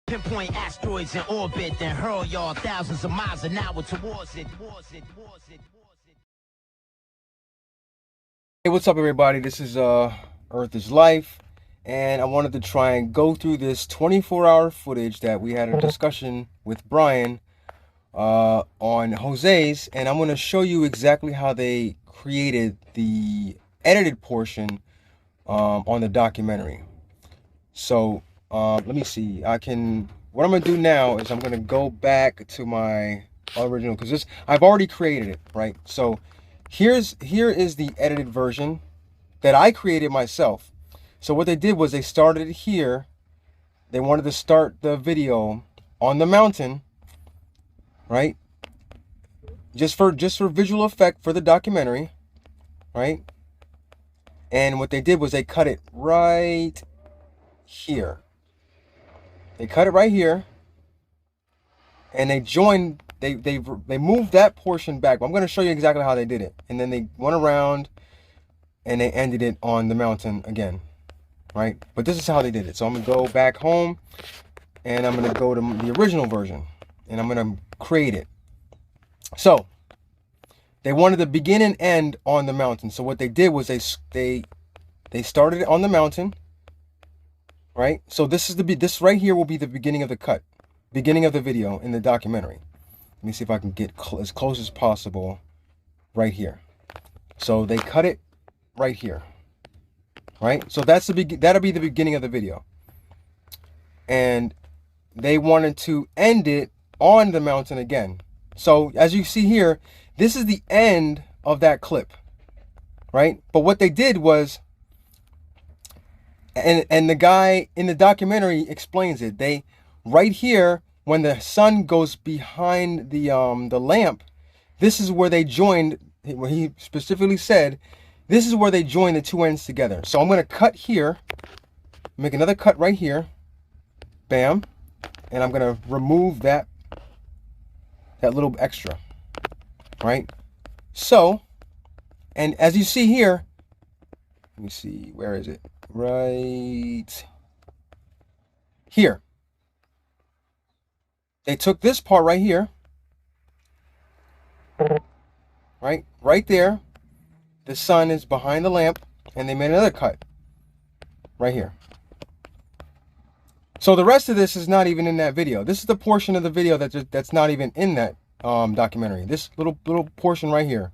Pinpoint asteroids in orbit, then hurl y'all thousands of miles an hour towards it. Hey, what's up, everybody? This is Earth is Life, and I wanted to try and go through this 24-hour footage that we had a discussion with Brian on Jose's, and I'm going to show you exactly how they created the edited portion on the documentary. So let me see. What I'm going to do now is I'm going to go back to my original, because I've already created it, right? So here is the edited version that I created myself. So what they did was they started here. They wanted to start the video on the mountain, right? Just for visual effect for the documentary, right? And what they did was they cut it right here. They cut it right here, and they joined. They moved that portion back. I'm going to show you exactly how they did it, and then they went around and they ended it on the mountain again, right? But this is how they did it. So I'm going to go back home, and I'm going to go to the original version, and I'm going to create it. So they wanted to begin and end on the mountain. So what they did was they started it on the mountain, right? So this right here will be the beginning of the cut, beginning of the video in the documentary. Let me see if I can get as close as possible right here. So they cut it right here, right? So that'll be the beginning of the video. And they wanted to end it on the mountain again. So as you see here, this is the end of that clip, right? But what they did was, and the guy in the documentary explains it. They right here, when the sun goes behind the lamp, this is where they joined. Where he specifically said, this is where they join the two ends together. So I'm going to cut here, make another cut right here, bam, and I'm going to remove that little extra, right? So, and as you see here, let me see, where is it? Right here. They took this part right here, right there. The sun is behind the lamp, and they made another cut right here. So the rest of this is not even in that video. This is the portion of the video that's not even in that documentary. This little portion right here.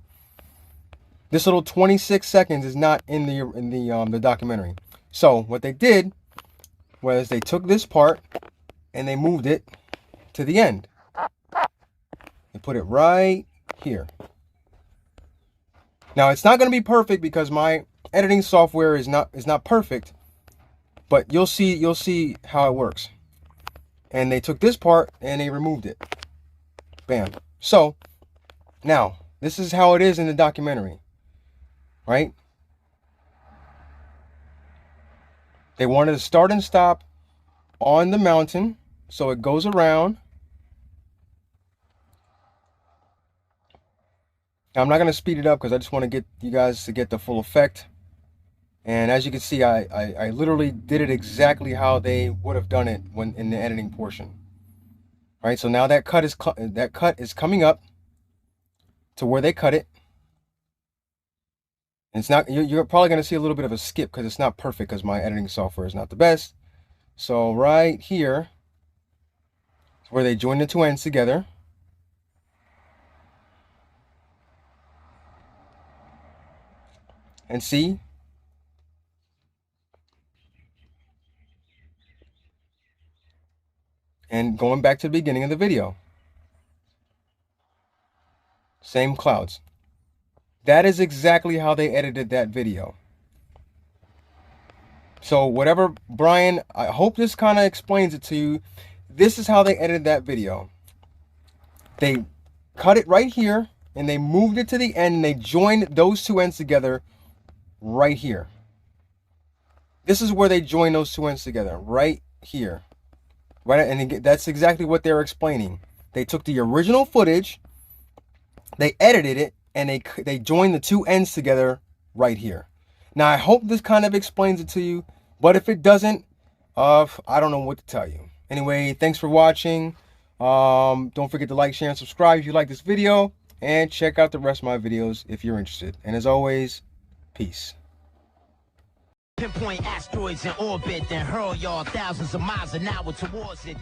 This little 26 seconds is not in the documentary. So what they did was they took this part and they moved it to the end. They put it right here. Now it's not going to be perfect because my editing software is not perfect, but you'll see how it works. And they took this part and they removed it. Bam. So now this is how it is in the documentary, right? They wanted to start and stop on the mountain, so it goes around. Now, I'm not going to speed it up because I just want to get you guys to get the full effect. And as you can see, I literally did it exactly how they would have done it when in the editing portion. Right? So now that cut is coming up to where they cut it. And it's not, you're probably going to see a little bit of a skip because it's not perfect because my editing software is not the best. So right here is where they join the two ends together. And see, and going back to the beginning of the video, same clouds. That is exactly how they edited that video. So whatever, Brian, I hope this kind of explains it to you. This is how they edited that video. They cut it right here and they moved it to the end and they joined those two ends together right here. This is where they join those two ends together, right here. Right, and that's exactly what they're explaining. They took the original footage, they edited it, and they joined the two ends together right here. Now, I hope this kind of explains it to you, but if it doesn't, I don't know what to tell you. Anyway, thanks for watching. Don't forget to like, share, and subscribe if you like this video. And check out the rest of my videos if you're interested. And as always, peace. Pinpoint asteroids in orbit, then hurl y'all thousands of miles an hour towards it.